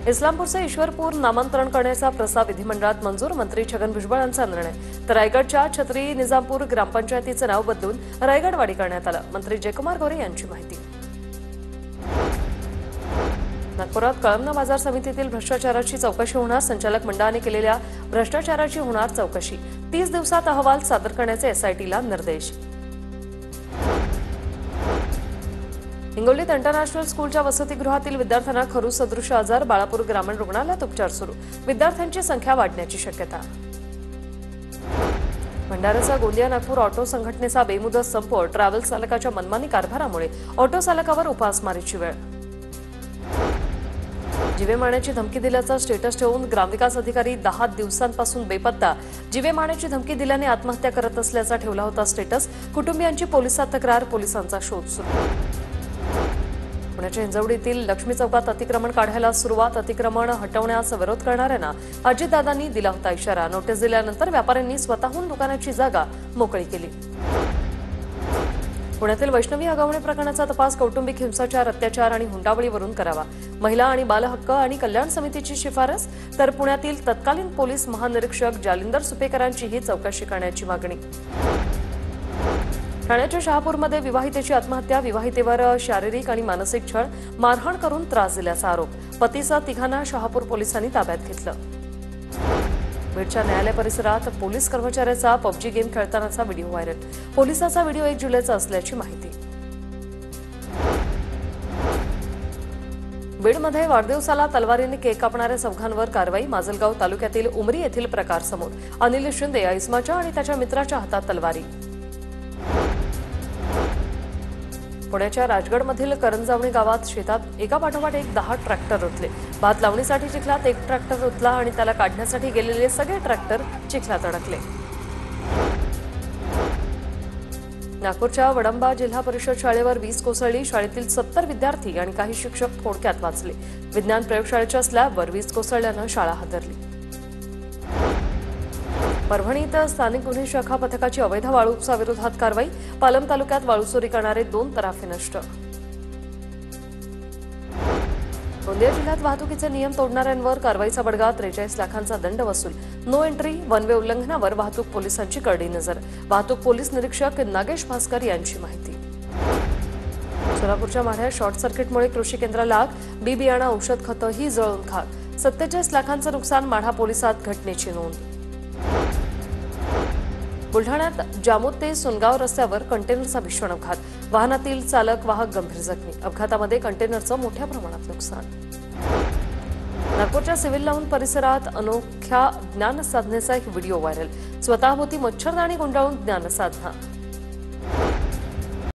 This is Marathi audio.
इस्लामपूरचे ईश्वरपूर नामांतरण करण्याचा प्रस्ताव विधिमंडळात मंजूर. मंत्री छगन भुजबळ यांचा निर्णय. तर रायगडच्या छत्री निजामपूर ग्रामपंचायतीचे नाव बदलून रायगडवाडी करण्यात आलं. मंत्री जयकुमार गोरे यांची माहिती. नागपुरात कळमना बाजार समितीतील भ्रष्टाचाराची चौकशी होणार. संचालक मंडळाने केलेल्या भ्रष्टाचाराची होणार चौकशी. 30 दिवसात अहवाल सादर करण्याचे एसआयटीला निर्देश. हिंगोलीत इंटरनॅशनल स्कूलच्या वसतिगृहातील विद्यार्थ्यांना खरू सदृश आजार. बाळापूर ग्रामीण रुग्णालयात उपचार सुरू. विद्यार्थ्यांची संख्या वाढण्याची शक्यता. भंडाऱ्याचा गोंदिया नागपूर ऑटो संघटनेचा बेमुदत संप. ट्रॅव्हल्स चालकाच्या मनमानी कारभारामुळे ऑटो चालकावर उपासमारीची वेळ. जीवे मारण्याची धमकी दिल्याचा स्टेटस ठेवून ग्रामविकास अधिकारी 10 दिवसांपासून बेपत्ता. जीवे मारण्याची धमकी दिल्याने आत्महत्या करत असल्याचा ठेवला होता स्टेटस. कुटुंबियांची पोलिसात तक्रार. पोलिसांचा शोध सुरू. पुण्याच्या हिंजवडीतील लक्ष्मी चौकात अतिक्रमण काढायला सुरुवात. अतिक्रमण हटवण्यास विरोध करणाऱ्यांना अजितदादांनी दिला होता इशारा. नोटीस दिल्यानंतर व्यापाऱ्यांनी स्वतःहून दुकानाची जागा मोकळी केली. पुण्यातील वैष्णवी हगवणे प्रकरणाचा तपास कौटुंबिक हिंसाचार, अत्याचार आणि हुंडाबळीवरून करावा. महिला आणि बालहक्क आणि कल्याण समितीची शिफारस. तर पुण्यातील तत्कालीन पोलीस महानिरीक्षक जालिंदर सुपेकरांची ही चौकशी करण्याची मागणी. ठाण्याच्या शहापूरमध्ये विवाहितेची आत्महत्या. विवाहितेवर शारीरिक आणि मानसिक छळ, मारहाण करून त्रास दिल्याचा आरोप. पतीसह तिघांना शहापूर पोलिसांनी ताब्यात घेतलं. बीडच्या न्यायालय परिसरात पोलीस कर्मचाऱ्याचा पबजी गेम खेळतानाचा व्हिडिओ व्हायरल. पोलिसाचा व्हिडिओ 1 जुलैचा असल्याची माहिती. बीडमध्ये वाढदिवसाला तलवारीने केक कापणाऱ्या चौघांवर कारवाई. माजलगाव तालुक्यातील उमरी येथील प्रकार समोर. अनिल शिंदे, इस्माच्या आणि त्याच्या मित्राच्या हातात तलवारी. पुण्याच्या राजगडमधील करंजावणी गावात शेतात एकापाठोपाठ एक 10 ट्रॅक्टर रुतले. भात लावणीसाठी चिखलात एक ट्रॅक्टर रुतला आणि त्याला काढण्यासाठी गेलेले सगळे ट्रॅक्टर चिखलात अडकले. नागपूरच्या वडंबा जिल्हा परिषद शाळेवर वीज कोसळली. शाळेतील 70 विद्यार्थी आणि काही शिक्षक थोडक्यात वाचले. विज्ञान प्रयोगशाळेच्या स्लॅबवर वीज कोसळल्यानं शाळा हादरली. परभणीत स्थानिक गुन्हे शाखा पथकाची अवैध वाळू उपसाविरोधात कारवाई. पालम तालुक्यात वाळू चोरी करणारे 2 तराफे नष्ट. गोंदिया जिल्ह्यात वाहतुकीचे नियम तोडणाऱ्यांवर कारवाईचा बडगा. 43 लाखांचा दंड वसूल. नो एंट्री, वन वे उल्लंघनावर वाहतूक पोलिसांची करडी नजर. वाहतूक पोलीस निरीक्षक नागेश भास्कर यांची माहिती. सोलापूरच्या माढ्यात शॉर्ट सर्किटमुळे कृषी केंद्राला आग. बी बियाणं, औषध खतंही जळून खाक. 47 लाखांचं नुकसान. माढा पोलिसात घटनेची नोंद. बुलढाण्यात जामोद ते सोनगाव रस्त्यावर कंटेनरचा भीषण अपघात. वाहनातील चालक वाहक गंभीर जखमी. अपघातामध्ये कंटेनरचं मोठ्या प्रमाणात नुकसान. नागपूरच्या सिव्हिल लाऊन परिसरात अनोख्या ज्ञानसाधनेचा एक व्हिडिओ व्हायरल. स्वतःभोवती मच्छरदाणी गुंडाळून ज्ञानसाधना.